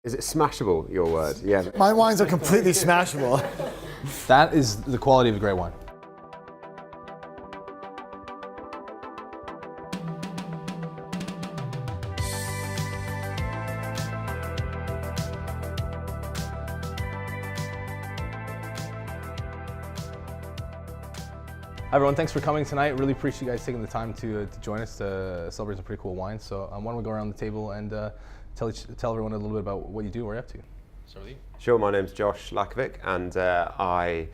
Is it smashable, your word? Yeah. My wines are completely smashable. That is the quality of a great wine. Hi everyone, thanks for coming tonight. Really appreciate you guys taking the time to join us to celebrate some pretty cool wines. So why don't we go around the table and tell everyone a little bit about what you do, what you're up to. Start with you. Sure, my name's Josh Lachkovic, and I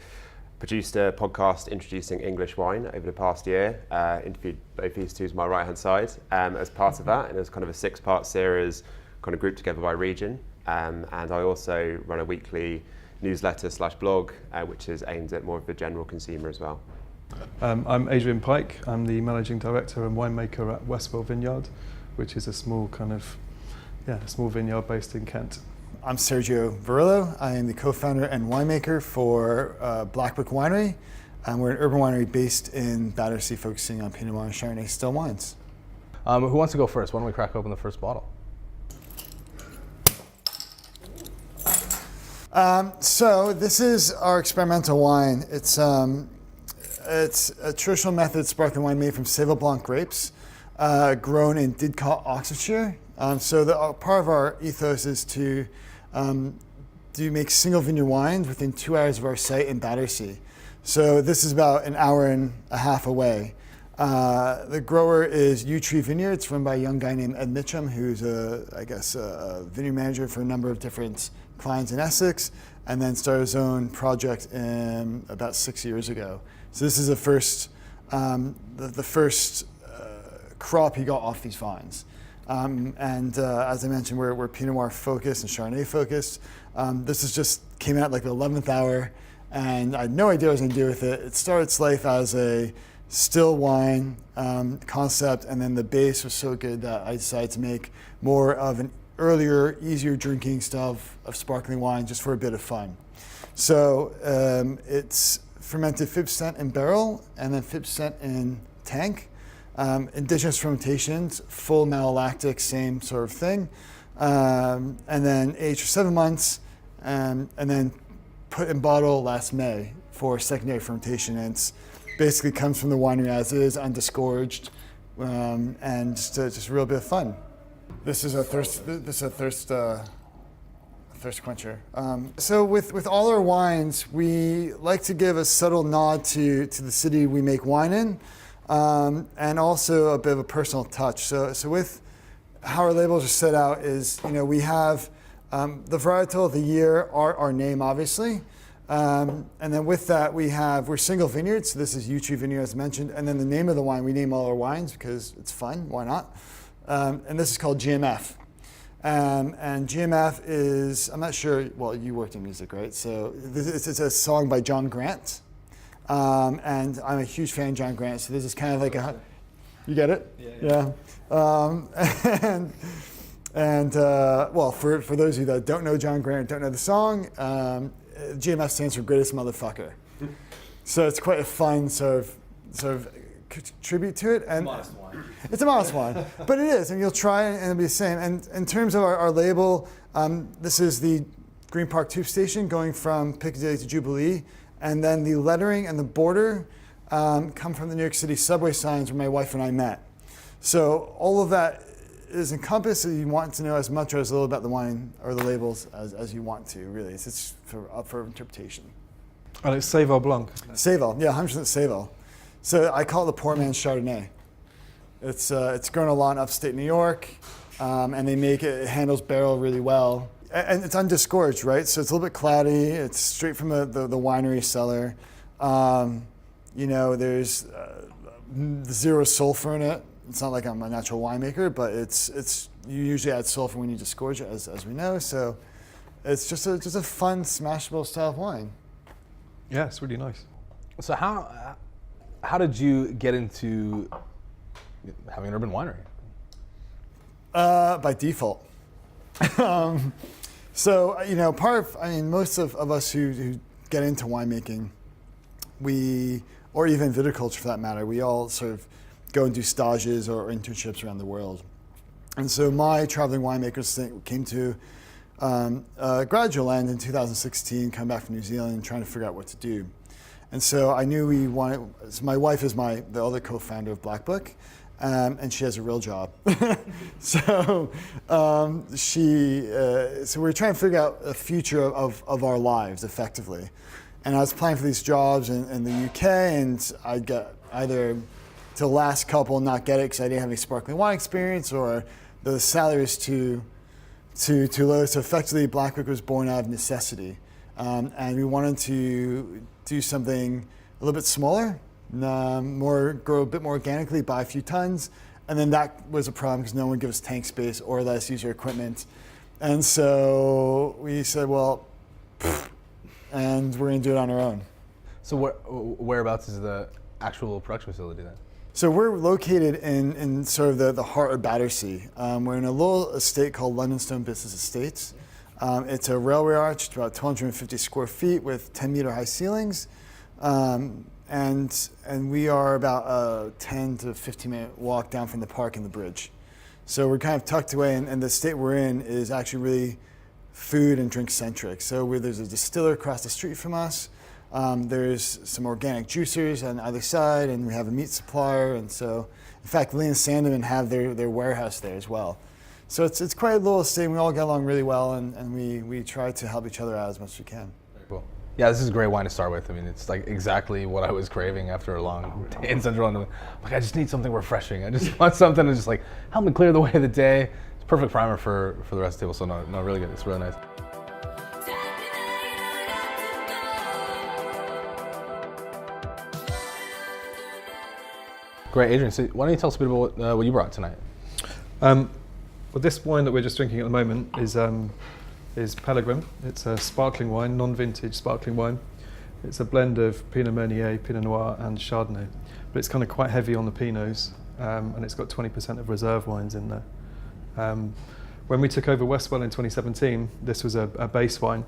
produced a podcast introducing English wine over the past year. Interviewed both these two to my right-hand side as part of that, and it was kind of a 6-part series kind of grouped together by region. And I also run a weekly newsletter/blog, which is aimed at more of the general consumer as well. I'm Adrian Pike. I'm the managing director and winemaker at Westwell Vineyard, which is a small vineyard based in Kent. I'm Sergio Verrillo. I am the co-founder and winemaker for Blackbook Winery. We're an urban winery based in Battersea, focusing on Pinot Noir and Chardonnay still wines. Who wants to go first? Why don't we crack open the first bottle? So this is our experimental wine. It's a traditional method sparkling wine made from Sèvres Blanc grapes, grown in Didcot, Oxfordshire. So part of our ethos is to make single vineyard wines within 2 hours of our site in Battersea. So this is about an hour and a half away. The grower is Yew Tree Vineyard. It's run by a young guy named Ed Mitchum, who's a vineyard manager for a number of different clients in Essex, and then started his own project about 6 years ago. So this is the first crop he got off these vines. As I mentioned, we're Pinot Noir focused and Chardonnay focused. This just came out like the 11th hour, and I had no idea what I was going to do with it. It started its life as a still wine concept, and then the base was so good that I decided to make more of an earlier, easier drinking style of sparkling wine just for a bit of fun. So it's fermented 50% in barrel and then 50% in tank. Indigenous fermentations, full malolactic, same sort of thing. And then aged for 7 months and then put in bottle last May for secondary fermentation. And it's basically comes from the winery as is, undisgorged, and just a real bit of fun. This is a thirst quencher. So with all our wines, we like to give a subtle nod to the city we make wine in, and also a bit of a personal touch. So with how our labels are set out is, we have the varietal of the year, our name obviously, and then with that we're single vineyards. So this is Yew Tree Vineyard as mentioned, and then the name of the wine, we name all our wines because it's fun, why not? And this is called GMF. And GMF is, I'm not sure, well, you worked in music, right? So it's a song by John Grant. And I'm a huge fan of John Grant, so this is kind of like you get it? Yeah. Well, for those of you that don't know John Grant, don't know the song, GMF stands for Greatest Motherfucker. So it's quite a fun sort of tribute to it. And modest wine. It's a modest wine, but it is, and you'll try it and it'll be the same. And in terms of our label, this is the Green Park Tube Station going from Piccadilly to Jubilee, and then the lettering and the border come from the New York City subway signs where my wife and I met. So all of that is encompassed, so you want to know as much or as little about the wine or the labels as you want to, really. It's up for interpretation. And it's Sèvres Blanc. Sèvres, yeah, 100% Sèvres. So I call it the poor man's Chardonnay. It's grown a lot in upstate New York, and it handles barrel really well. And it's undisgorged, right? So it's a little bit cloudy. It's straight from the winery cellar. There's zero sulfur in it. It's not like I'm a natural winemaker, but you usually add sulfur when you disgorge it, as we know. So it's just a fun, smashable style of wine. Yeah, it's really nice. So how did you get into having an urban winery? By default. Most of us who get into winemaking, or even viticulture for that matter, we all sort of go and do stages or internships around the world. And so my traveling winemakers came to gradual end in 2016, come back from New Zealand and trying to figure out what to do. And so I knew we wanted, so my wife is the other co-founder of Blackbook, and she has a real job. So so we're trying to figure out a future of our lives effectively. And I was applying for these jobs in the UK, and I'd get either to the last couple not get it because I didn't have any sparkling wine experience, or the salary was too low. So effectively, Blackbook was born out of necessity, and we wanted to do something a little bit smaller, grow a bit more organically, buy a few tons, and then that was a problem because no one would give us tank space or let us use your equipment, and so we said, well, and we're going to do it on our own. So whereabouts is the actual production facility then? So we're located in sort of the heart of Battersea. We're in a little estate called Londonstone Business Estates. It's a railway arch, it's about 250 square feet with 10-meter high ceilings. And we are about a 10 to 15-minute walk down from the park and the bridge. So we're kind of tucked away, and the estate we're in is actually really food and drink centric. So there's a distiller across the street from us. There's some organic juicers on either side, and we have a meat supplier. And so, in fact, Lee and Sandeman have their warehouse there as well. So it's quite a little estate. We all get along really well, and we try to help each other out as much as we can. Very cool. Yeah, this is a great wine to start with. I mean, it's like exactly what I was craving after a long day in Central London. Like, I just need something refreshing. I just want something to just like help me clear the way of the day. It's a perfect primer for the rest of the table. So no, really good. It's really nice. Great, Adrian. So why don't you tell us a bit about what you brought tonight? Well, this wine that we're just drinking at the moment is Pelegrim. It's a sparkling wine, non-vintage sparkling wine. It's a blend of Pinot Meunier, Pinot Noir, and Chardonnay. But it's kind of quite heavy on the Pinots, and it's got 20% of reserve wines in there. When we took over Westwell in 2017, this was a base wine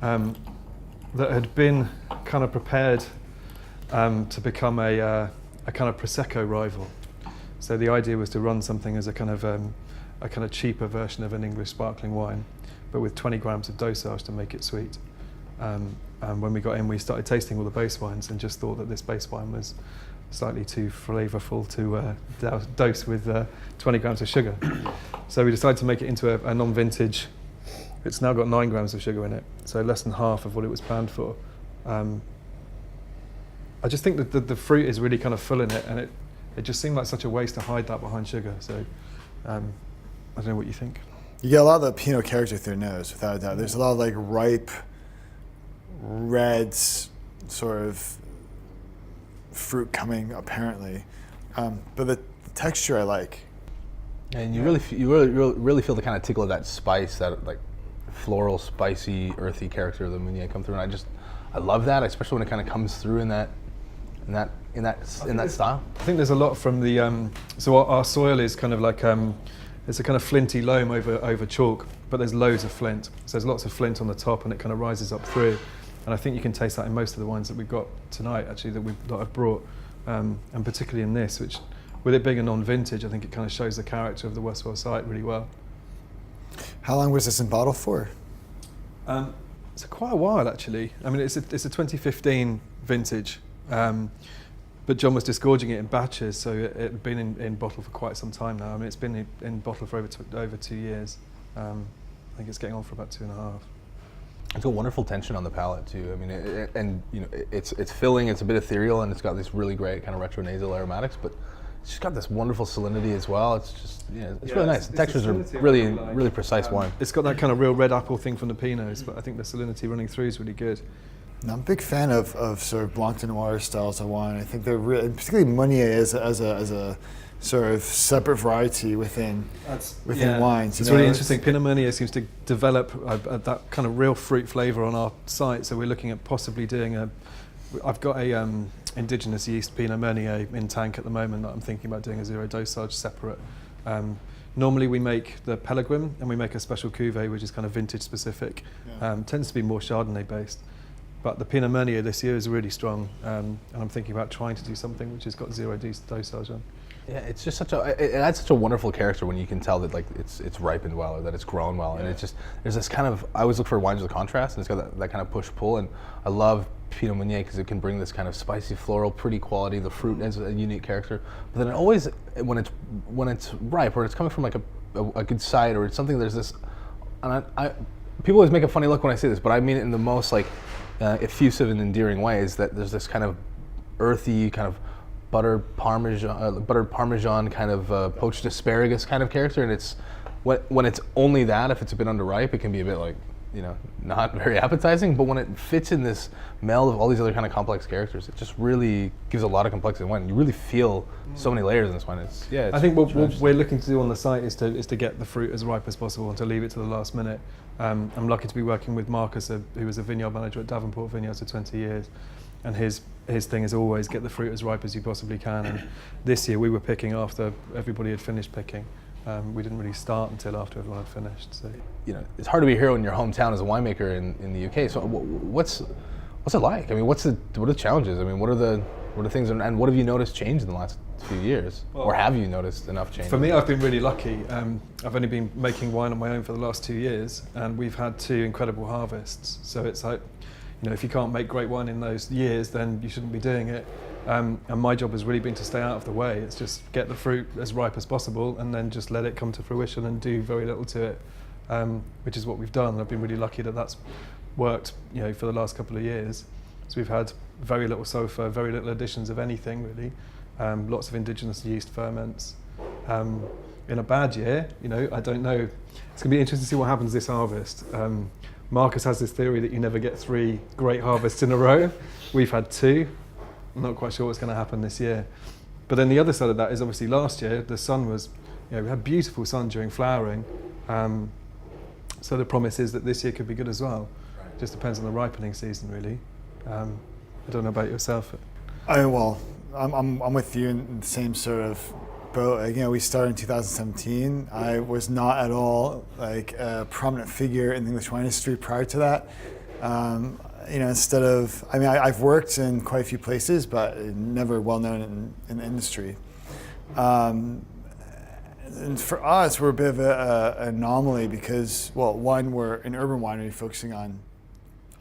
that had been kind of prepared to become a kind of Prosecco rival. So the idea was to run something as a kind of cheaper version of an English sparkling wine, but with 20 grams of dosage to make it sweet. And when we got in, we started tasting all the base wines and just thought that this base wine was slightly too flavorful to dose with 20 grams of sugar. So we decided to make it into a non-vintage. It's now got 9 grams of sugar in it, so less than half of what it was planned for. I just think that the fruit is really kind of full in it, and it just seemed like such a waste to hide that behind sugar. So I don't know what you think. You get a lot of the Pinot character through their nose, without a doubt. There's a lot of like ripe, red sort of fruit coming apparently, but the texture I like. And you really feel the kind of tickle of that spice, that like floral, spicy, earthy character of the Meunier come through, and I love that, especially when it kind of comes through in that style. I think there's a lot from the so our soil is kind of like it's a kind of flinty loam over chalk, but there's loads of flint. So there's lots of flint on the top, and it kind of rises up through. And I think you can taste that in most of the wines that we've got tonight, actually, that I've brought, and particularly in this, which, with it being a non-vintage, I think it kind of shows the character of the Westwell site really well. How long was this in bottle for? It's quite a while, actually. I mean, it's a 2015 vintage, but John was disgorging it in batches, so it had been in bottle for quite some time now. I mean, it's been in bottle for over 2 years. I think it's getting on for about 2.5. It's got wonderful tension on the palate too. I mean, it's filling. It's a bit ethereal, and it's got this really great kind of retronasal aromatics, but it's just got this wonderful salinity as well. It's just it's really nice. The textures are really precise wine. It's got that kind of real red apple thing from the Pinots, but I think the salinity running through is really good. I'm a big fan of sort of Blanc de Noir styles of wine. I think they're particularly Meunier as a sort of separate variety within wines. It's really interesting. Pinot Meunier seems to develop that kind of real fruit flavour on our site. So we're looking at possibly doing I've got a indigenous yeast Pinot Meunier in tank at the moment that I'm thinking about doing a zero dosage separate. Normally we make the Pelegrim and we make a special Cuvée, which is kind of vintage specific. Tends to be more Chardonnay based. But the Pinot Meunier this year is really strong, and I'm thinking about trying to do something which has got zero dosage on. Yeah, it's just it adds such a wonderful character when you can tell that like it's ripened well or that it's grown well, and it's just there's this kind of, I always look for wines with contrast, and it's got that kind of push pull, and I love Pinot Meunier because it can bring this kind of spicy, floral, pretty quality. The fruit has a unique character, but then it always when it's ripe or it's coming from like a good site or it's something, there's this, and I people always make a funny look when I say this, but I mean it in the most like effusive and endearing ways, that there's this kind of earthy kind of buttered parmesan kind of poached asparagus kind of character, and it's when it's only that, if it's a bit underripe, it can be a bit like, you know, not very appetizing, but when it fits in this meld of all these other kind of complex characters, it just really gives a lot of complexity in wine. You really feel so many layers in this wine. It's I think what we're looking to do on the site is to get the fruit as ripe as possible and to leave it to the last minute. I'm lucky to be working with Marcus, who was a vineyard manager at Davenport Vineyards for 20 years, and his thing is always get the fruit as ripe as you possibly can. And this year we were picking after everybody had finished picking. We didn't really start until after everyone had finished. So, you know, it's hard to be a hero in your hometown as a winemaker in the UK. So what's it like? I mean, what are the challenges? I mean, what are the things, and what have you noticed change in the last few years, or have you noticed enough change? For me, I've been really lucky. I've only been making wine on my own for the last 2 years, and we've had 2 incredible harvests. So it's like, you know, if you can't make great wine in those years, then you shouldn't be doing it. And my job has really been to stay out of the way. It's just get the fruit as ripe as possible and then just let it come to fruition and do very little to it, which is what we've done. I've been really lucky that that's worked, you know, for the last couple of years. So we've had very little sulfur, very little additions of anything really, lots of indigenous yeast ferments. In a bad year, you know, I don't know. It's going to be interesting to see what happens this harvest. Marcus has this theory that you never get 3 great harvests in a row. We've had 2. I'm not quite sure what's going to happen this year. But then the other side of that is obviously last year the sun was, you know, we had beautiful sun during flowering. So the promise is that this year could be good as well. Right. Just depends on the ripening season really. I don't know about yourself. I'm with you in the same sort of boat. You know, we started in 2017. I was not at all like a prominent figure in the English wine industry prior to that. You know, I've worked in quite a few places, but never well known in the industry. And for us, we're a bit of an anomaly because, well, one, we're an urban winery focusing on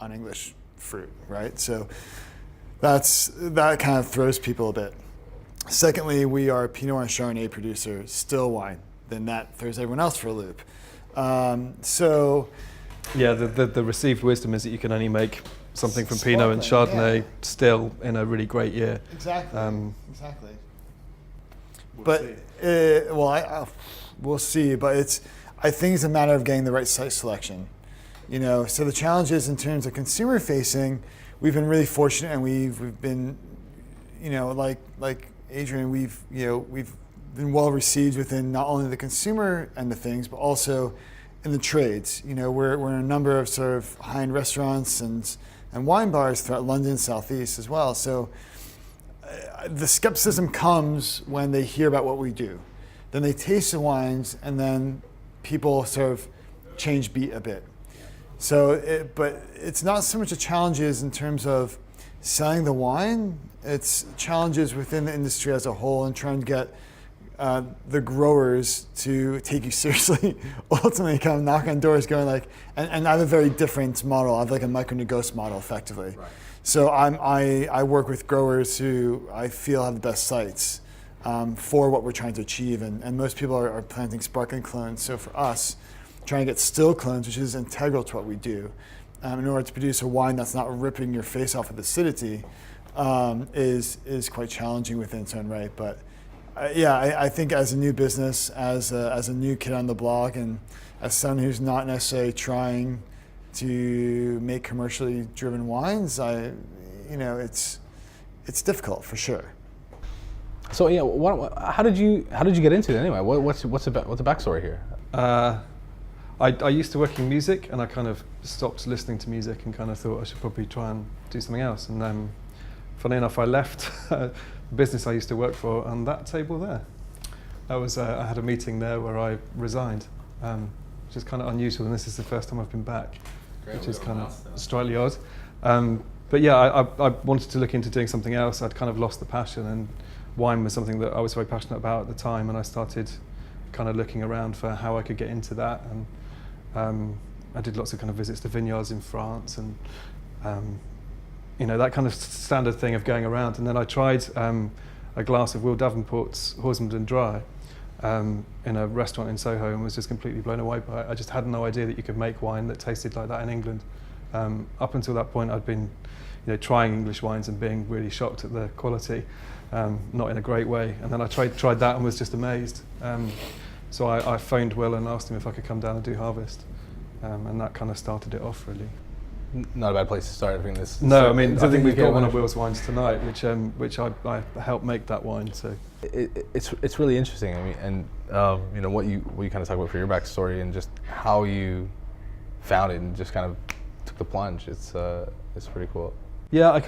English fruit, right? So that kind of throws people a bit. Secondly, we are a Pinot Noir and Chardonnay producer, still wine. Then that throws everyone else for a loop. Yeah, the received wisdom is that you can only make something from Pinot and Chardonnay still in a really great year. Exactly. Exactly. We'll see. But I think it's a matter of getting the right site selection. You know, so the challenges in terms of consumer facing, we've been really fortunate, and we've been, you know, like Adrian, we've been well received within not only the consumer end of things, but also in the trades. You know, we're in a number of sort of high-end restaurants and wine bars throughout London, Southeast as well. So the skepticism comes when they hear about what we do. Then they taste the wines, and then people sort of change beat a bit. So, but it's not so much a challenges in terms of selling the wine. It's challenges within the industry as a whole and trying to get the growers to take you seriously. Ultimately, kind of knock on doors, going like, and I have a very different model. I have like a micro-negociant model, effectively. Right. So I work with growers who I feel have the best sites for what we're trying to achieve, and most people are planting sparkling clones. So for us, trying to get still clones, which is integral to what we do, in order to produce a wine that's not ripping your face off with acidity, is quite challenging within its own right. But I think as a new business, as a new kid on the block, and as someone who's not necessarily trying to make commercially driven wines, it's difficult for sure. So how did you get into it anyway? What's the backstory here? I used to work in music, and I kind of stopped listening to music and kind of thought I should probably try and do something else. And then, funny enough, I left the business I used to work for on that table there. I had a meeting there where I resigned, which is kind of unusual, and this is the first time I've been back, which is kind of slightly odd. But yeah, I wanted to look into doing something else. I'd kind of lost the passion, and wine was something that I was very passionate about at the time, and I started kind of looking around for how I could get into that. And I did lots of kind of visits to vineyards in France, and that kind of standard thing of going around. And then I tried a glass of Will Davenport's Horsenden Dry in a restaurant in Soho, and was just completely blown away by it. I just had no idea that you could make wine that tasted like that in England. Up until that point, I'd been trying English wines and being really shocked at the quality, not in a great way. And then I tried that and was just amazed. So I phoned Will and asked him if I could come down and do Harvest. And that kind of started it off, really. Not a bad place to start. I think this. No, I mean, I think we've got one of Will's wines tonight, which I helped make that wine. So it's really interesting. I mean, and what you kind of talk about for your backstory and just how you found it and just kind of took the plunge. It's pretty cool. Yeah, I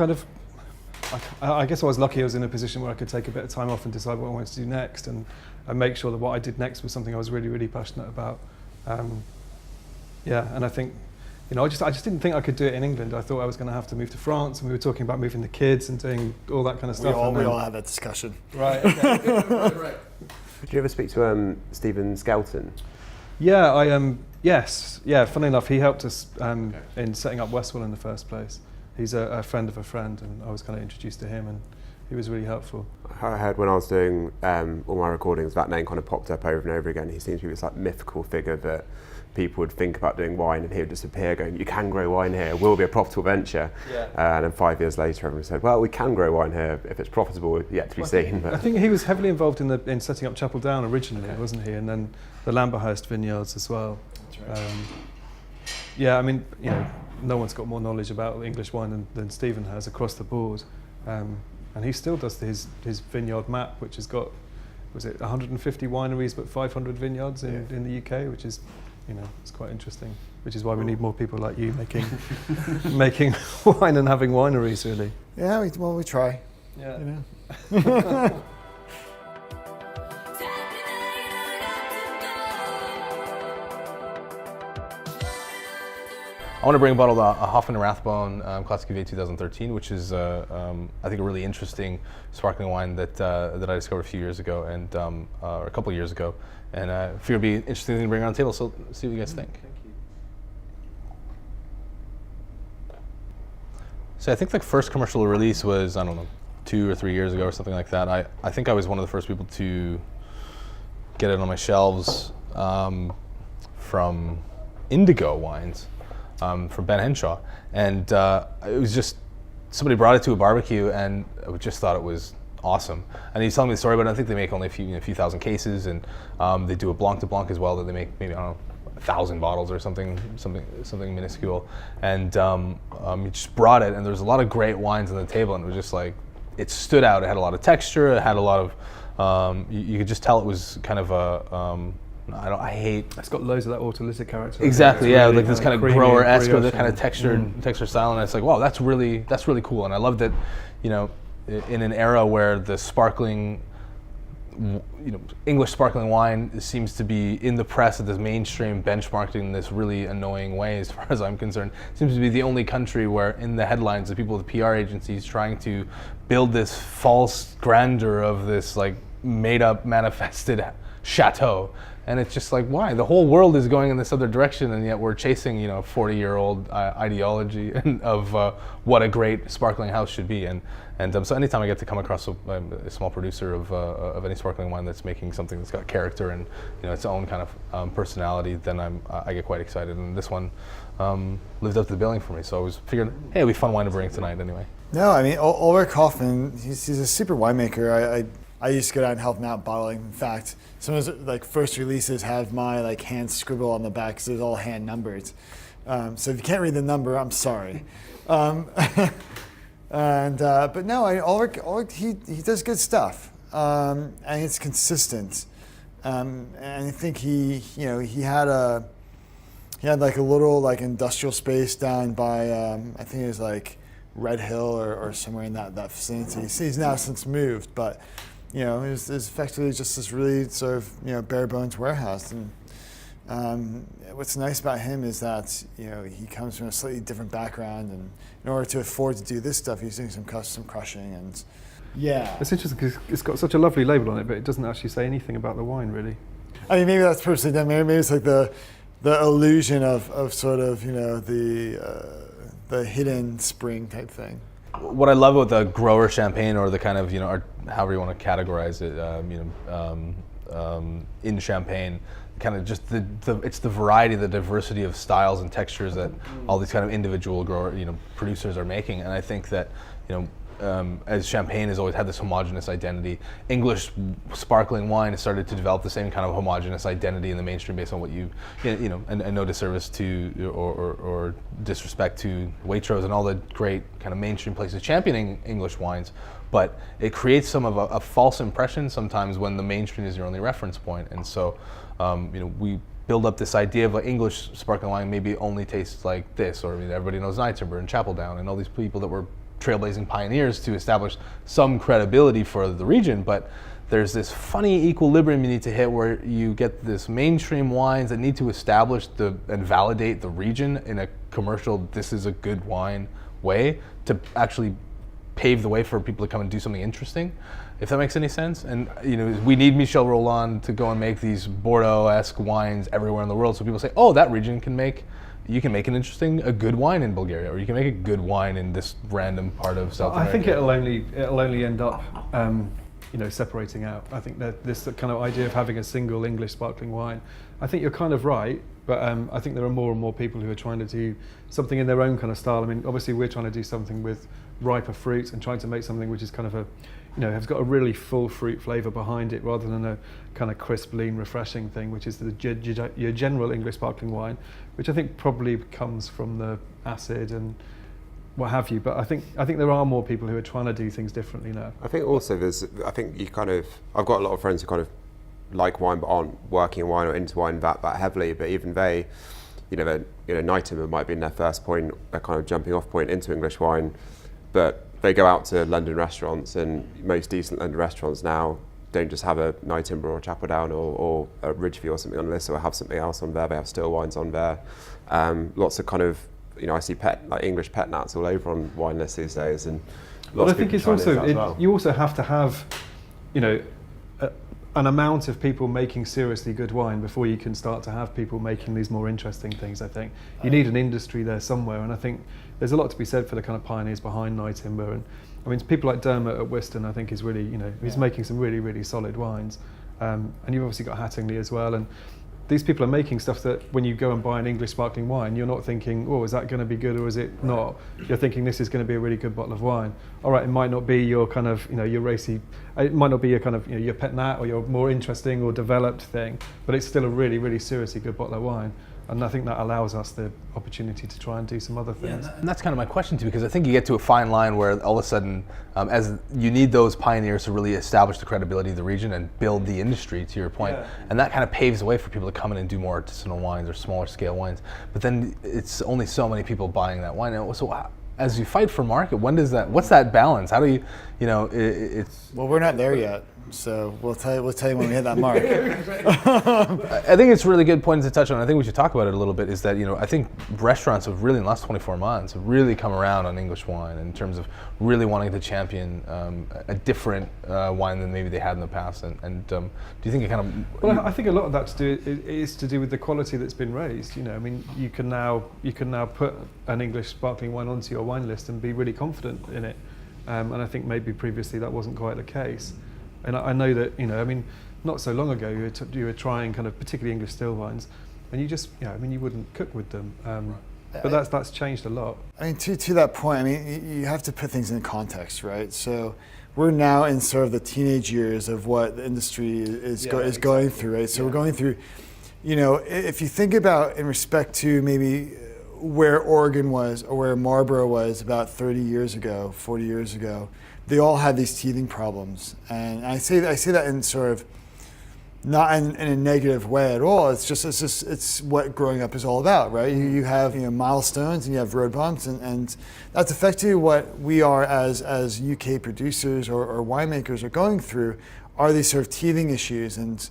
guess I was lucky. I was in a position where I could take a bit of time off and decide what I wanted to do next, and make sure that what I did next was something I was really, really passionate about. And I think, I just didn't think I could do it in England. I thought I was going to have to move to France, and we were talking about moving the kids and doing all that kind of stuff. We all had that discussion. Right. Okay. Right. Did you ever speak to Stephen Skelton? Yeah, yes. Yeah, funny enough, he helped us in setting up Westwell in the first place. He's a friend of a friend, and I was kind of introduced to him, and he was really helpful. I heard when I was doing all my recordings, that name kind of popped up over and over again. He seems to be this like mythical figure that people would think about doing wine, and he would just appear going, you can grow wine here, it will be a profitable venture. Yeah. And then 5 years later, everyone said, well, we can grow wine here. If it's profitable, yet to be seen. I think he was heavily involved in setting up Chapel Down originally, wasn't he? And then the Lamberhurst vineyards as well. That's right. I mean, no one's got more knowledge about English wine than Stephen has across the board. And he still does his vineyard map, which has got, 150 wineries but 500 vineyards in the UK, which is, it's quite interesting. Which is why we need more people like you making wine and having wineries, really. Yeah, we try. Yeah. I want to bring a bottle of Hoffman Rathbone Classic Cuvée 2013, which is I think a really interesting sparkling wine that I discovered a few years ago, and or a couple of years ago, and I figured it'd be interesting thing to bring on the table. So see what you guys think. Thank you. So I think the first commercial release was, I don't know, 2 or 3 years ago or something like that. I think I was one of the first people to get it on my shelves from Indigo Wines. From Ben Henshaw, and it was just somebody brought it to a barbecue, and I just thought it was awesome. And he's telling me the story about it. I think they make only a few thousand cases, and they do a Blanc de Blanc as well that they make maybe, I don't know, 1,000 bottles or something minuscule. And he just brought it, and there was a lot of great wines on the table, and it was just like, it stood out. It had a lot of texture. It had a lot of you could just tell it was kind of a. It's got loads of that autolytic character. Exactly, yeah, really like this kind of grower-esque or the kind of texture style, and it's like, wow, that's really cool. And I love that, in an era where the sparkling, English sparkling wine seems to be in the press at this mainstream benchmarked in this really annoying way, as far as I'm concerned. It seems to be the only country where in the headlines the people with PR agencies trying to build this false grandeur of this like made-up manifested chateau. And it's just like, why? The whole world is going in this other direction, and yet we're chasing, 40-year-old ideology of what a great sparkling house should be. And so anytime I get to come across a small producer of any sparkling wine that's making something that's got character and its own kind of personality, then I get quite excited. And this one lived up to the billing for me. So I was figuring, hey, it'll be fun wine to bring tonight anyway. No, I mean, Ulrich Hoffman, he's a super winemaker. I used to go down and help him out bottling. In fact, some of his first releases have my hand scribble on the back because it's all hand numbered. So if you can't read the number, I'm sorry. But no, Ulrich he does good stuff, and it's consistent. And I think he had a little industrial space down by I think it was Red Hill or somewhere in that vicinity. He's now since moved, but. It was effectively just this really sort of, bare bones warehouse. And what's nice about him is that, he comes from a slightly different background, and in order to afford to do this stuff, he's doing some custom crushing. And Yeah. It's interesting because it's got such a lovely label on it, but it doesn't actually say anything about the wine, really. I mean, maybe that's purposely done. Maybe it's like the illusion of sort of, the hidden spring type thing. What I love about the grower champagne, or the kind of, or however you want to categorize it, in champagne, kind of just it's the variety, the diversity of styles and textures that all these kind of individual producers are making. And I think that, as champagne has always had this homogenous identity, English sparkling wine has started to develop the same kind of homogenous identity in the mainstream based on what and no disservice to or disrespect to Waitrose and all the great kind of mainstream places championing English wines, but it creates some of a false impression sometimes when the mainstream is your only reference point. And so, we build up this idea of English sparkling wine maybe only tastes like this, or everybody knows Nye Timber and Chapeldown and all these people that were trailblazing pioneers to establish some credibility for the region, but there's this funny equilibrium you need to hit where you get this mainstream wines that need to establish and validate the region in a commercial, this is a good wine way, to actually pave the way for people to come and do something interesting, if that makes any sense. And we need Michel Rolland to go and make these Bordeaux-esque wines everywhere in the world, so people say, oh, that region you can make a good wine in Bulgaria, or you can make a good wine in this random part of South America. I think it'll only end up, separating out. I think that this kind of idea of having a single English sparkling wine, I think you're kind of right, but I think there are more and more people who are trying to do something in their own kind of style. I mean, obviously we're trying to do something with riper fruits and trying to make something which is kind of has got a really full fruit flavour behind it, rather than a kind of crisp, lean, refreshing thing, which is your general English sparkling wine, which I think probably comes from the acid and what have you. But I think there are more people who are trying to do things differently now. I think also I've got a lot of friends who kind of like wine but aren't working in wine or into wine that heavily, but even they, Nye Timber might be in their first point, their kind of jumping off point into English wine, but they go out to London restaurants, and most decent London restaurants now don't just have a Nye Timber or a Chapeldown or a Ridgeview or something on the list, or have something else on there. They have still wines on there. Lots of kind of, I see English pet nuts all over on wine lists these days, and lots of people try this as well. You also have to have, an amount of people making seriously good wine before you can start to have people making these more interesting things. I think you need an industry there somewhere, and I think there's a lot to be said for the kind of pioneers behind Nye Timber. And I mean, people like Dermot at Whiston, I think, is really, he's making some really, really solid wines. And you've obviously got Hattingley as well. And these people are making stuff that when you go and buy an English sparkling wine, you're not thinking, oh, is that going to be good or is it not? You're thinking this is going to be a really good bottle of wine. All right, it might not be your kind of, your racy, it might not be your kind of, your pet nat or your more interesting or developed thing, but it's still a really, really seriously good bottle of wine. And I think that allows us the opportunity to try and do some other things. Yeah, and that's kind of my question too, because I think you get to a fine line where all of a sudden, as you need those pioneers to really establish the credibility of the region and build the industry, to your point, and that kind of paves the way for people to come in and do more artisanal wines or smaller scale wines. But then it's only so many people buying that wine. And so as you fight for market, what's that balance? How do you, it's... Well, we're not there yet. So we'll tell you when we hit that mark. I think it's a really good point to touch on. I think we should talk about it a little bit. Is that I think restaurants have really in the last 24 months have really come around on English wine in terms of really wanting to champion a different wine than maybe they had in the past. And do you think it kind of? Well, I think a lot of that is to do with the quality that's been raised. I mean, you can now put an English sparkling wine onto your wine list and be really confident in it. And I think maybe previously that wasn't quite the case. And I know that, I mean, not so long ago you were trying kind of particularly English still wines, and you just, you wouldn't cook with them. But that's changed a lot. I mean, to that point, I mean, you have to put things in context, right? So we're now in sort of the teenage years of what the industry is going through, right? So we're going through, if you think about in respect to maybe where Oregon was or where Marlborough was about 30 years ago, 40 years ago, they all had these teething problems. And I say that in sort of not in a negative way at all. It's what growing up is all about, right? You have milestones and you have road bumps, and that's effectively what we are as UK producers or winemakers are going through, are these sort of teething issues and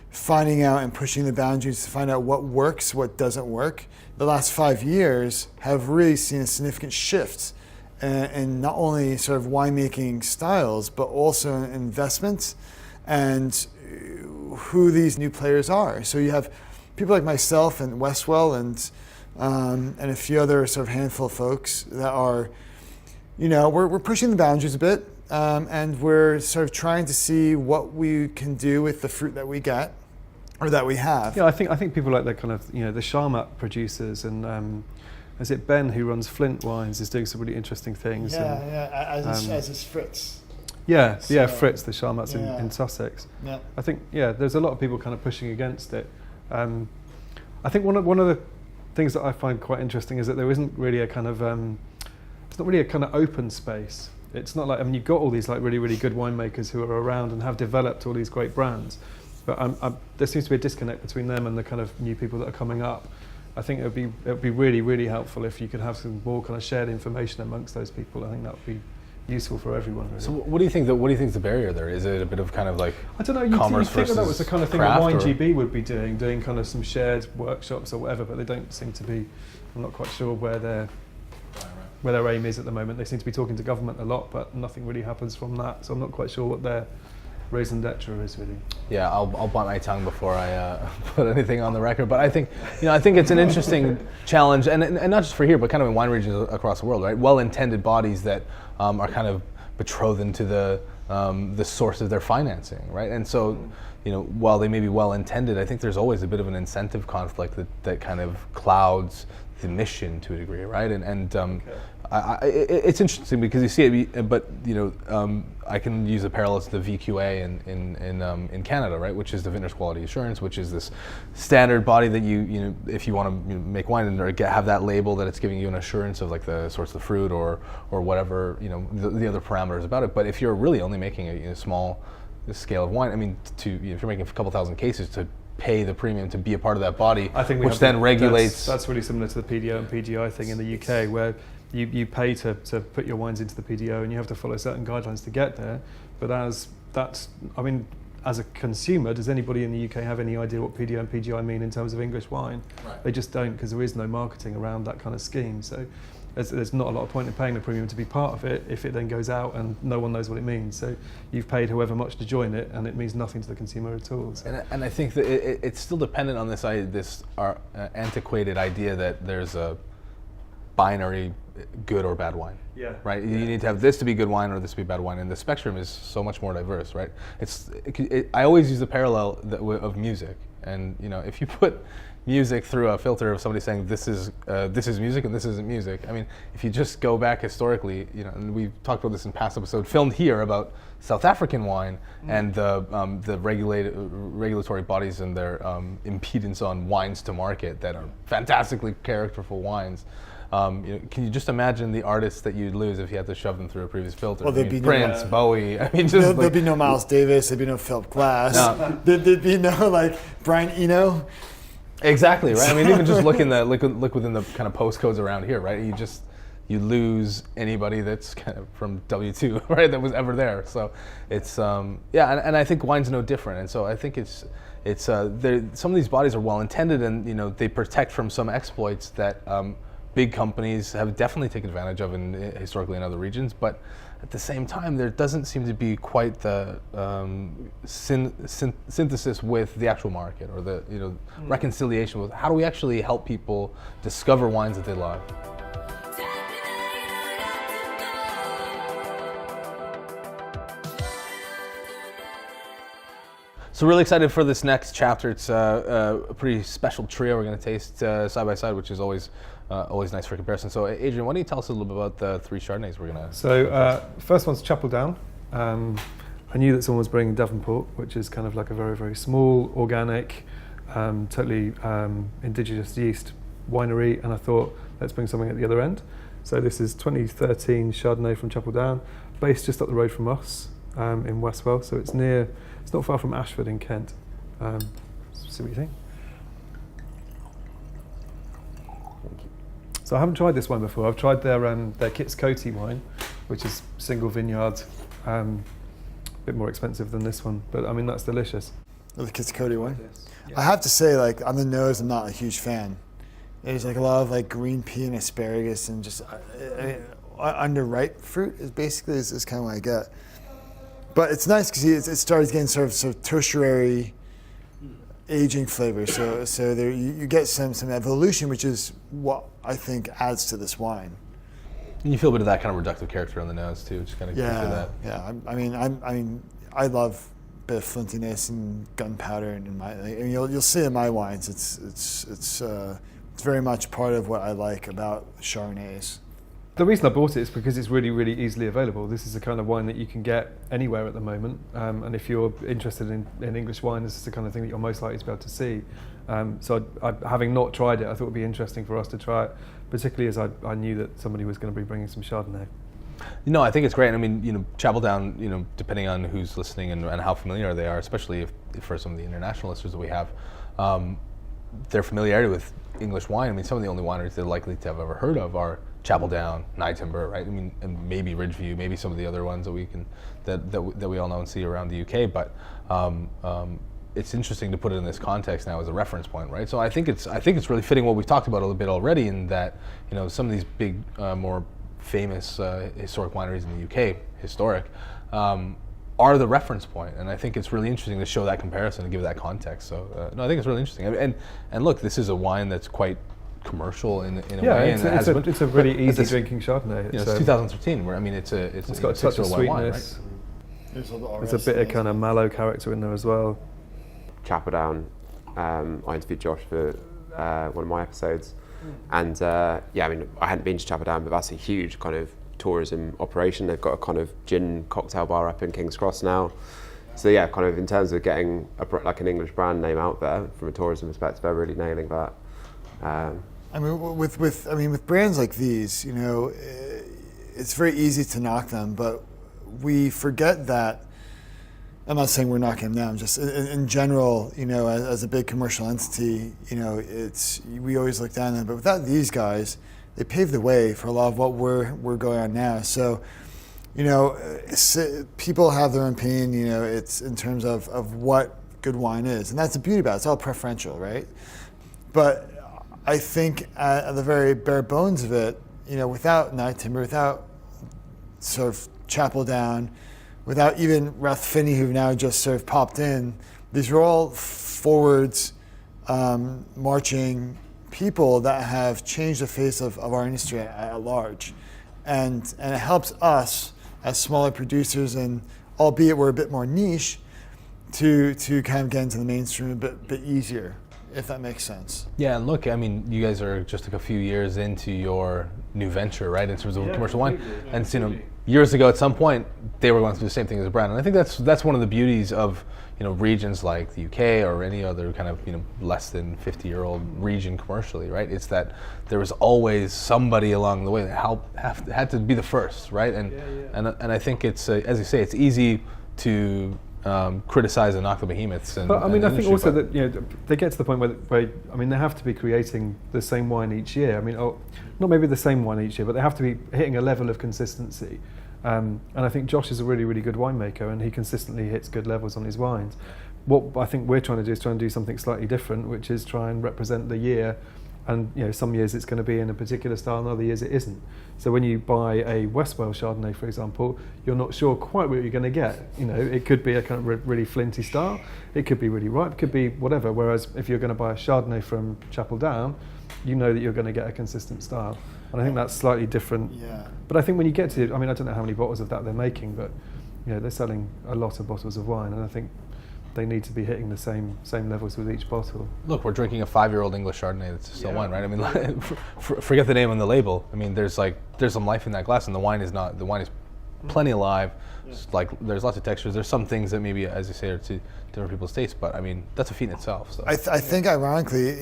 finding out and pushing the boundaries to find out what works, what doesn't work. The last 5 years have really seen a significant shift in not only sort of winemaking styles, but also in investments and who these new players are. So you have people like myself and Westwell and a few other sort of handful of folks that are, we're pushing the boundaries a bit, and we're sort of trying to see what we can do with the fruit that we get or that we have. Yeah, I think people like the kind of the Charmat producers and is it Ben who runs Flint Wines is doing some really interesting things. As is Fritz. Fritz, the Charmats in Sussex. Yeah. I think there's a lot of people kind of pushing against it. I think one of the things that I find quite interesting is that there isn't really a kind of it's not really a kind of open space. It's not like you've got all these like really really good winemakers who are around and have developed all these great brands, but there seems to be a disconnect between them and the kind of new people that are coming up. I think it would be really really helpful if you could have some more kind of shared information amongst those people. I think that would be useful for everyone. Really. So what do you think is the barrier there? Is it a bit of kind of like I don't know. You think that was the kind of thing that WineGB would be doing kind of some shared workshops or whatever, but they don't seem to be. I'm not quite sure where their aim is at the moment. They seem to be talking to government a lot, but nothing really happens from that. So I'm not quite sure what their raison d'etre is really. Yeah, I'll bite my tongue before I put anything on the record. But I think it's an interesting challenge, and not just for here, but kind of in wine regions across the world, right? Well-intended bodies that are kind of betrothed to the source of their financing, right? And so, while they may be well-intended, I think there's always a bit of an incentive conflict that kind of clouds the mission to a degree, right? It's interesting because you see it, but I can use a parallel to the VQA in Canada, right? Which is the Vintners Quality Assurance, which is this standard body that you if you want to make wine and have that label that it's giving you an assurance of like the source of the fruit or whatever the other parameters about it. But if you're really only making a small scale of wine, I mean, if you're making a couple thousand cases to pay the premium to be a part of that body, I think which then regulates. That's really similar to the PDO and PGI thing in the UK, where you pay to put your wines into the PDO and you have to follow certain guidelines to get there. But as a consumer, does anybody in the UK have any idea what PDO and PGI mean in terms of English wine? Right. They just don't, because there is no marketing around that kind of scheme. So there's not a lot of point in paying the premium to be part of it if it then goes out and no one knows what it means. So you've paid however much to join it, and it means nothing to the consumer at all. So. And I think that it's still dependent on this antiquated idea that there's a binary good or bad wine. Yeah. Right. You need to have this to be good wine or this to be bad wine, and the spectrum is so much more diverse. Right. I always use the parallel of music, and if you put music through a filter of somebody saying this is music and this isn't music. I mean, if you just go back historically, and we've talked about this in past episodes, filmed here about South African wine and the regulatory bodies and their impedance on wines to market that are fantastically characterful wines. Can you just imagine the artists that you'd lose if you had to shove them through a previous filter? Well, there'd be Prince, Bowie. I mean, there'd be no Miles Davis. There'd be no Philip Glass. No. There'd be no like Brian Eno. Exactly, right? I mean, even just look within the kind of postcodes around here, right? You lose anybody that's kind of from W2, right? That was ever there. So it's and I think wine's no different. And so I think it's some of these bodies are well intended, and they protect from some exploits that big companies have definitely taken advantage of historically in other regions. But at the same time, there doesn't seem to be quite the synthesis with the actual market or the reconciliation with how do we actually help people discover wines that they love. So really excited for this next chapter. It's a pretty special trio we're going to taste side by side, which is always nice for comparison. So Adrian, why don't you tell us a little bit about the three Chardonnays we're going to... So first one's Chapel Down. I knew that someone was bringing Devonport, which is kind of like a very, very small, organic, totally indigenous yeast winery, and I thought, let's bring something at the other end. So this is 2013 Chardonnay from Chapel Down, based just up the road from us in Westwell. So it's not far from Ashford in Kent. See what you think. So I haven't tried this wine before. I've tried their Kit's Coty wine, which is single vineyard, a bit more expensive than this one, but I mean that's delicious. The Kit's Coty one. Yeah. I have to say, like on the nose, I'm not a huge fan. There's like a lot of like green pea and asparagus and just underripe fruit is basically is kind of what I get. But it's nice because it starts getting sort of tertiary aging flavor. So there you get some evolution, which is what I think adds to this wine. And you feel a bit of that kind of reductive character on the nose too, which kind of gives you that. Yeah. I mean, I love a bit of flintiness and gunpowder in my. And you'll see in my wines, it's very much part of what I like about Chardonnays. The reason I bought it is because it's really, really easily available. This is the kind of wine that you can get anywhere at the moment. And if you're interested in English wine, this is the kind of thing that you're most likely to be able to see. So having not tried it, I thought it would be interesting for us to try it, particularly as I knew that somebody was going to be bringing some Chardonnay. No, I think it's great. I mean, Chapel Down, depending on who's listening and how familiar they are, especially if for some of the international listeners that we have, their familiarity with English wine. I mean, some of the only wineries they're likely to have ever heard of are Chapel Down, Nye Timber, right? I mean, and maybe Ridgeview, maybe some of the other ones that we all know and see around the UK. But it's interesting to put it in this context now as a reference point, right? So I think it's really fitting what we've talked about a little bit already, in that some of these big, more famous historic wineries in the UK, are the reference point, and I think it's really interesting to show that comparison and give that context. So no, I think it's really interesting. And look, this is a wine that's quite commercial in a way. It's a really easy drinking Chardonnay. It's 2013. Where it's got a touch of sweetness. Right? There's a bit of kind of mallow character in there as well. Chapel Down, I interviewed Josh for one of my episodes, and I mean, I hadn't been to Chapel Down, but that's a huge kind of tourism operation. They've got a kind of gin cocktail bar up in King's Cross now. So yeah, kind of in terms of getting an English brand name out there from a tourism perspective, they're really nailing that. I mean, with brands like these, it's very easy to knock them, but we forget that. I'm not saying we're knocking them down. Just in general, as a big commercial entity, we always look down on them. But without these guys, they paved the way for a lot of what we're going on now. So, people have their own opinion. It's in terms of what good wine is, and that's the beauty about it. It's all preferential, right? But I think at the very bare bones of it, without Nye Timber, without sort of Chapel Down, without even Rathbone, who've now just sort of popped in, these are all forwards marching people that have changed the face of our industry at large. And it helps us as smaller producers, and albeit we're a bit more niche, to kind of get into the mainstream a bit easier, if that makes sense. Yeah, and look, I mean, you guys are just like a few years into your new venture, right, in terms of commercial wine. And years ago, at some point, they were going through the same thing as a brand. And I think that's one of the beauties of regions like the UK or any other kind of less than 50-year-old region commercially, right? It's that there was always somebody along the way that had to be the first, right? And I think it's as you say, it's easy to criticize and knock the behemoths. But I mean, I think also that they get to the point where they have to be creating the same wine each year. I mean, not maybe the same wine each year, but they have to be hitting a level of consistency. And I think Josh is a really, really good winemaker, and he consistently hits good levels on his wines. What I think we're trying to do is try and do something slightly different, which is try and represent the year. And some years it's going to be in a particular style, and other years it isn't. So when you buy a Westwell Chardonnay, for example, you're not sure quite what you're going to get. It could be a kind of really flinty style, it could be really ripe, it could be whatever. Whereas if you're going to buy a Chardonnay from Chapel Down, you know that you're going to get a consistent style. And I think that's slightly different. Yeah. But I think when you get to, I don't know how many bottles of that they're making, but they're selling a lot of bottles of wine, and I think they need to be hitting the same levels with each bottle. Look, we're drinking a 5-year-old English Chardonnay that's still wine, right? I mean, forget the name on the label. I mean, there's some life in that glass, and the wine is plenty alive. Like, there's lots of textures. There's some things that maybe, as you say, are to different people's tastes, but I mean, that's a feat in itself. So. I think, ironically,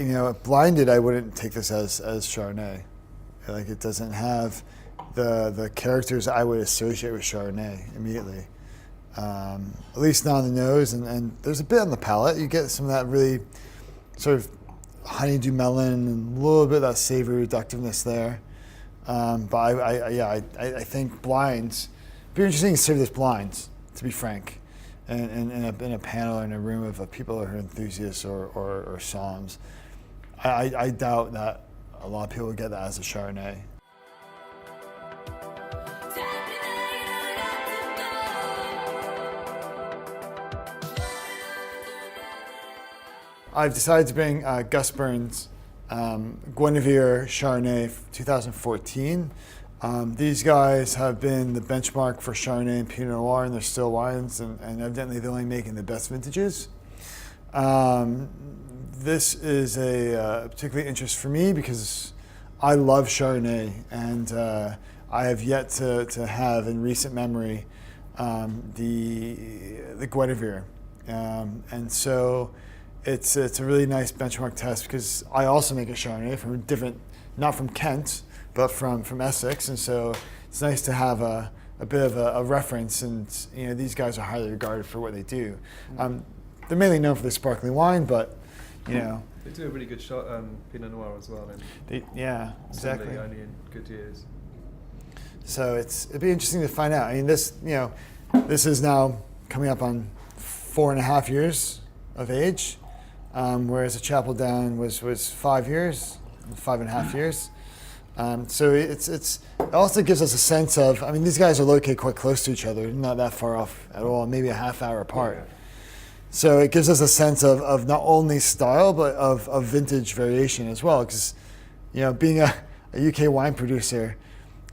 blinded, I wouldn't take this as Chardonnay. Like, it doesn't have the characters I would associate with Chardonnay immediately. At least not on the nose, and there's a bit on the palate. You get some of that really sort of honeydew melon and a little bit of that savory reductiveness there. But I think blinds. It'd be interesting to serve this blinds, to be frank, in a panel or in a room of people who are enthusiasts or somms. I doubt that a lot of people would get that as a Chardonnay. I've decided to bring Gusbourne's Guinevere Chardonnay 2014. These guys have been the benchmark for Chardonnay and Pinot Noir in their still wines, and evidently they're only making the best vintages. This is a particularly interest for me because I love Chardonnay, and I have yet to have in recent memory the Guinevere, and so it's a really nice benchmark test because I also make a Chardonnay from a different, not from Kent, but from Essex, and so it's nice to have a bit of a reference. And these guys are highly regarded for what they do. They're mainly known for their sparkling wine, but They do a really good Pinot Noir as well. Yeah, exactly. Only in good years. So it'd be interesting to find out. I mean, this is now coming up on 4.5 years of age, whereas a Chapel Down was 5 years, 5.5 years. So it also gives us a sense of, I mean, these guys are located quite close to each other, not that far off at all, maybe a half hour apart. Yeah. So it gives us a sense of not only style, but of vintage variation as well. Because, being a UK wine producer,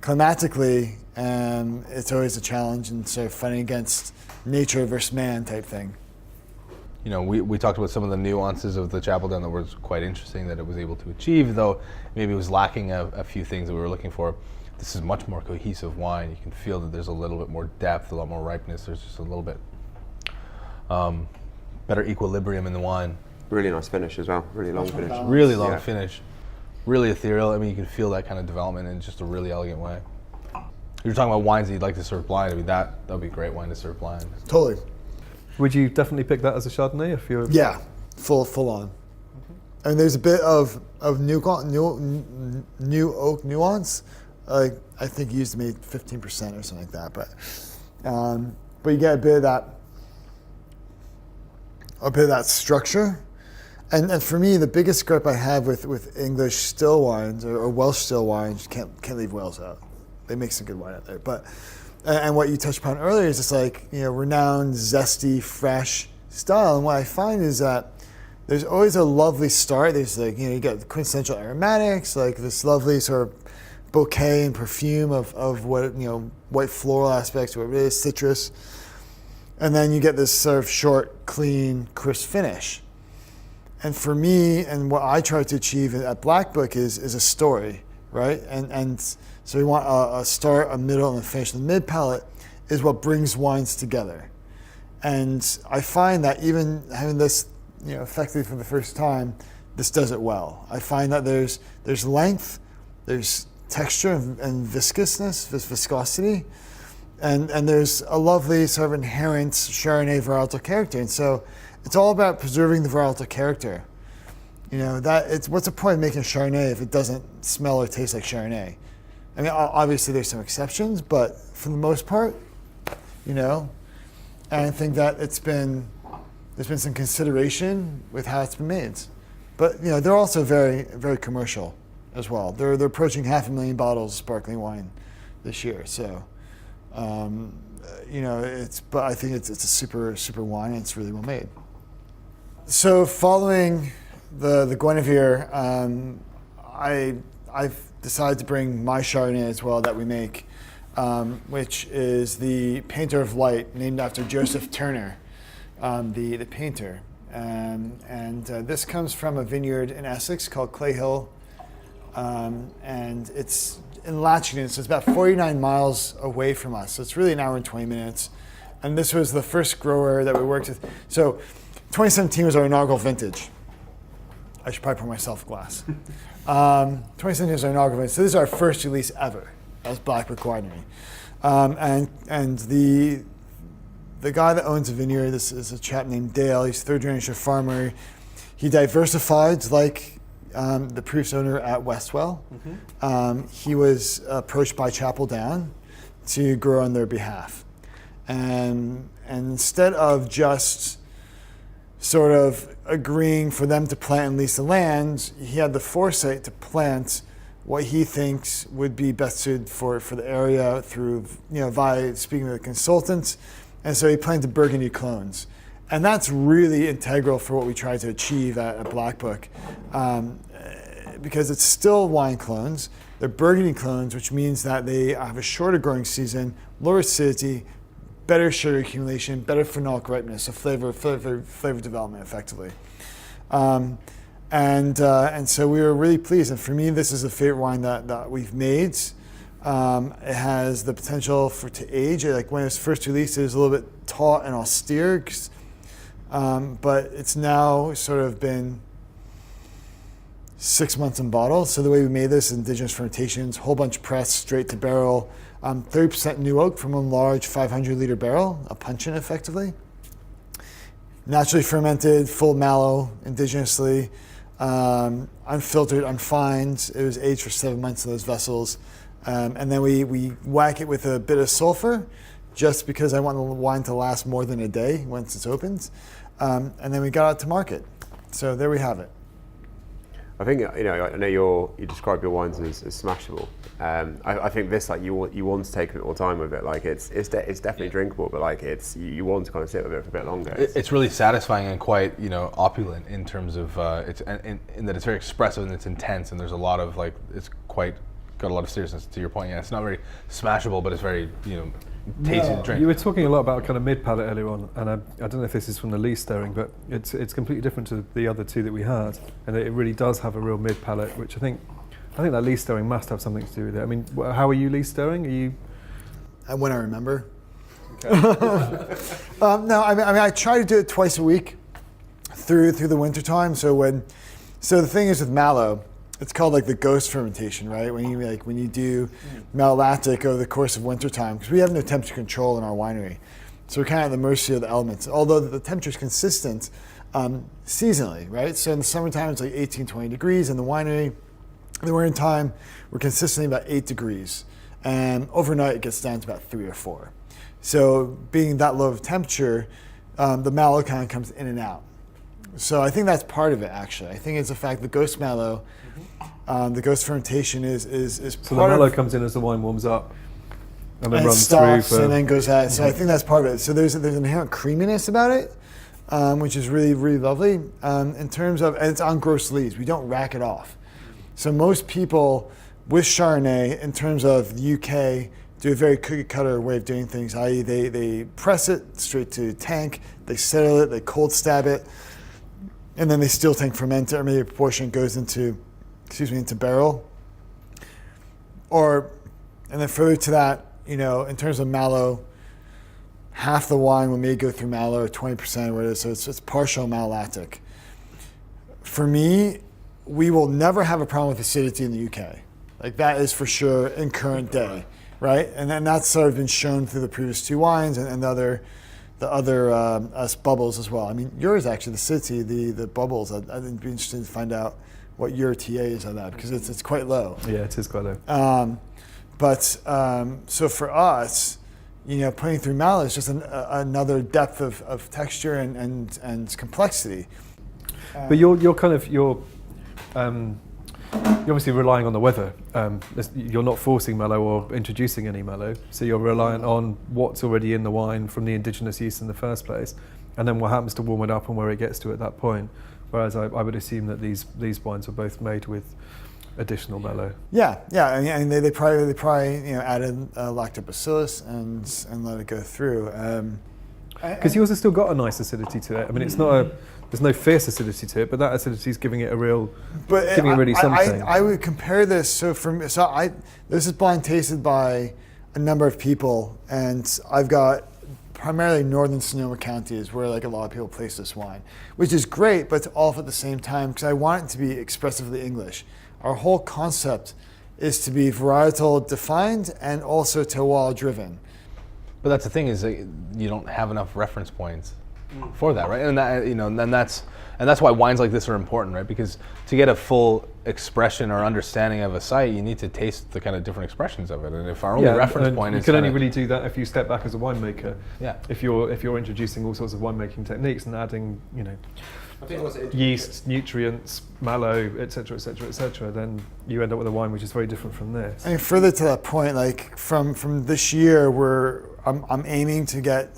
climatically, it's always a challenge, and so fighting against nature versus man type thing. We talked about some of the nuances of the Chapel Down that was quite interesting that it was able to achieve, though maybe it was lacking a few things that we were looking for. This is much more cohesive wine. You can feel that there's a little bit more depth, a lot more ripeness. There's just a little bit better equilibrium in the wine. Really nice finish as well. Really long finish. Really long finish. Really ethereal. I mean, you can feel that kind of development in just a really elegant way. You're talking about wines that you'd like to serve blind. I mean, that would be a great wine to serve blind. Totally. Would you definitely pick that as a Chardonnay if you're? Yeah, full on. Mm-hmm. And there's a bit of new oak nuance. I think you used maybe 15% or something like that, but you get a bit of that structure. And for me, the biggest gripe I have with English still wines or Welsh still wines, can't leave Wales out. They make some good wine out there, but. And what you touched upon earlier is just renowned, zesty, fresh style. And what I find is that there's always a lovely start. There's you get the quintessential aromatics, like this lovely sort of bouquet and perfume of what, white floral aspects, what it is, citrus. And then you get this sort of short, clean, crisp finish. And for me, and what I try to achieve at Blackbook is a story, right? And so we want a start, a middle, and a finish. The mid palate is what brings wines together. And I find that even having this, effectively for the first time, this does it well. I find that there's length, there's texture and viscosity, and there's a lovely sort of inherent Chardonnay varietal character. And so it's all about preserving the varietal character. What's the point of making Chardonnay if it doesn't smell or taste like Chardonnay? I mean, obviously there's some exceptions, but for the most part, and I think that there's been some consideration with how it's been made. But they're also very, very commercial as well. They're approaching 500,000 bottles of sparkling wine this year. So, but I think it's a super, super wine, and it's really well made. So following the Guinevere, I've decided to bring my Chardonnay as well that we make, which is the Painter of Light, named after Joseph Turner, the painter. And this comes from a vineyard in Essex called Clay Hill, and it's in Latchington, so it's about 49 miles away from us. So it's really an hour and 20 minutes. And this was the first grower that we worked with. So 2017 was our inaugural vintage. I should probably pour myself a glass. 2017 was our inaugural vintage. So this is our first release ever as Blackbook Winery. And the guy that owns the vineyard, this is a chap named Dale. He's a third generation farmer. He diversified like the previous owner at Westwell. Mm-hmm. He was approached by Chapel Down to grow on their behalf. And instead of just sort of agreeing for them to plant and lease the land, he had the foresight to plant what he thinks would be best suited for the area through, via speaking to the consultants. And so he planted Burgundy clones. And that's really integral for what we try to achieve at Blackbook, because it's still wine clones. They're Burgundy clones, which means that they have a shorter growing season, lower acidity, better sugar accumulation, better phenolic ripeness, so flavor development effectively. And so we were really pleased. And for me, this is a favorite wine that we've made. It has the potential to age. Like when it was first released, it was a little bit taut and austere, but it's now sort of been 6 months in bottle. So the way we made this, indigenous fermentations, whole bunch pressed straight to barrel, 30% new oak from a large 500-liter barrel, a puncheon effectively. Naturally fermented, full mallow, indigenously, unfiltered, unfined. It was aged for 7 months in those vessels. And then we whack it with a bit of sulfur, just because I want the wine to last more than a day once it's opened. And then we got out to market. So there we have it. I think, I know you describe your wines as smashable. I think this, like, you want to take a bit more time with it. Like it's definitely drinkable, but like you want to kind of sit with it for a bit longer. It's really satisfying and quite opulent in terms of in that it's very expressive and it's intense, and there's a lot of it's quite got a lot of seriousness. To your point, it's not very smashable, but it's very tasty to drink. You were talking a lot about kind of mid palate earlier on, and I don't know if this is from the lees stirring, but it's completely different to the other two that we had, and it really does have a real mid palate, which I think that lees stirring must have something to do with it. I mean, how are you lees stirring? Are you? When I remember. Okay. No, I mean I try to do it twice a week through the winter time. So the thing is with mallow, it's called like the ghost fermentation, right? When you do malolactic over the course of wintertime, because we have no temperature control in our winery. So we're kind of at the mercy of the elements, although the temperature is consistent seasonally, right? So in the summertime, it's like 18, 20 degrees in the winery. In the winter time, we're consistently about 8 degrees. And overnight, it gets down to about 3 or 4. So being that low of temperature, the mallow kind of comes in and out. So I think that's part of it, actually. I think it's the fact the ghost mallow, the ghost fermentation is so part the mallow of, comes in as the wine warms up, and then and runs stops through. And then goes out. So I think that's part of it. So there's an inherent creaminess about it, which is really, really lovely. In terms of, and it's on gross lees. We don't rack it off. So most people with Chardonnay, in terms of the UK, do a very cookie cutter way of doing things, i.e. they press it straight to tank, they settle it, they cold stab it, and then they still tank ferment it, or maybe a proportion goes into barrel. And then further to that, in terms of mallow, half the wine will maybe go through mallow, or 20% or whatever, so it's partial malolactic. For me, we will never have a problem with acidity in the UK. Like that is for sure in current day, right? And then that's sort of been shown through the previous two wines and the other bubbles as well. I mean, yours actually, the acidity, the bubbles, I'd be interested to find out what your TA is on that, because it's quite low. Yeah, it is quite low. So for us, putting through mallow is just another depth of texture and complexity. But you're obviously relying on the weather. You're not forcing mallow or introducing any mallow, so you're reliant on what's already in the wine from the indigenous yeast in the first place, and then what happens to warm it up and where it gets to at that point. Whereas I would assume that these wines are both made with additional mallow. Yeah. And they probably added lactobacillus and let it go through. Because yours has still got a nice acidity to it. I mean, it's not there's no fierce acidity to it, but that acidity is giving it really something. I would compare this. This is blind tasted by a number of people, and I've got primarily northern Sonoma County is where like a lot of people place this wine, which is great, but it's all at the same time because I want it to be expressively English. Our whole concept is to be varietal defined and also terroir driven. But that's the thing is you don't have enough reference points for that, right? And that, that's why wines like this are important, right? Because to get a full expression or understanding of a site, you need to taste the kind of different expressions of it. And if our only reference point is, you can only really do that if you step back as a winemaker. Yeah. If you're introducing all sorts of winemaking techniques and adding, yeast, nutrients, mallow, etc., then you end up with a wine which is very different from this. I mean, further to that point, like from this year, I'm aiming to get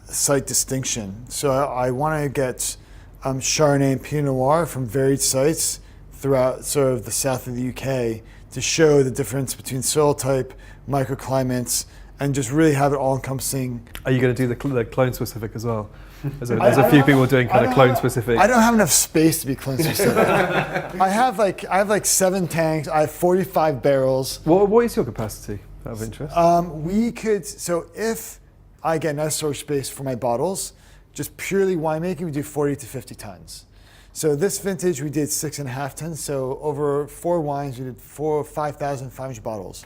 site distinction. So I want to get Chardonnay and Pinot Noir from varied sites throughout sort of the south of the UK to show the difference between soil type, microclimates, and just really have it all encompassing. Are you going to do the clone specific as well? There's a few people doing kind of clone specific. I don't have enough space to be clone specific. I have like 7 tanks. I have 45 barrels. What is your capacity out of interest? We could, so if I get enough storage space for my bottles, just purely winemaking, we do 40 to 50 tons. So this vintage we did 6.5 tons. So over 4 wines, we did 5,500 bottles.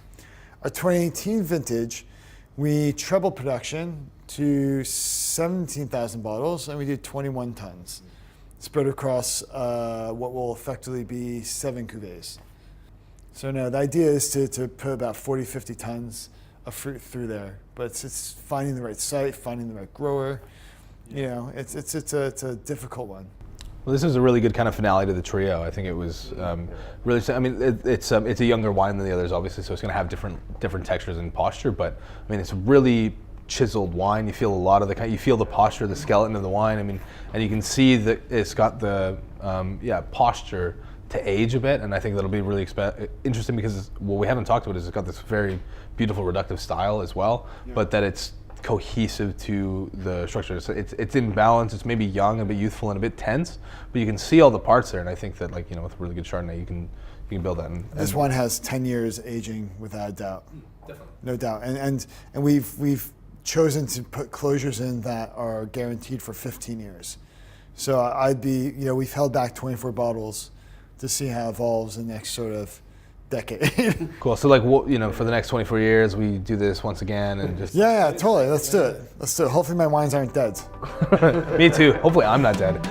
Our 2018 vintage, we trebled production to 17,000 bottles, and we did 21 tons, spread across what will effectively be 7 cuvées. So no, the idea is to put about 40, 50 tons of fruit through there, but it's finding the right site, finding the right grower. You know, it's a difficult one. Well, this is a really good kind of finale to the trio. I think it was really. I mean, it's a younger wine than the others, obviously, so it's going to have different textures and posture. But I mean, it's a really chiseled wine. You feel a lot of you feel the posture, the skeleton of the wine. I mean, and you can see that it's got the posture to age a bit, and I think that'll be really interesting because what we haven't talked about is it's got this very beautiful reductive style as well, but that it's cohesive to the structure. So it's in balance. It's maybe young, a bit youthful, and a bit tense, but you can see all the parts there. And I think that, like, you know, with really good Chardonnay, you can build that. This one has 10 years aging without a doubt. Definitely. No doubt. And we've chosen to put closures in that are guaranteed for 15 years. So we've held back 24 bottles to see how it evolves in the next sort of decade. Cool. So, like, for the next 24 years, we do this once again and just. Yeah, totally. Let's do it. Hopefully my wines aren't dead. Me too. Hopefully I'm not dead.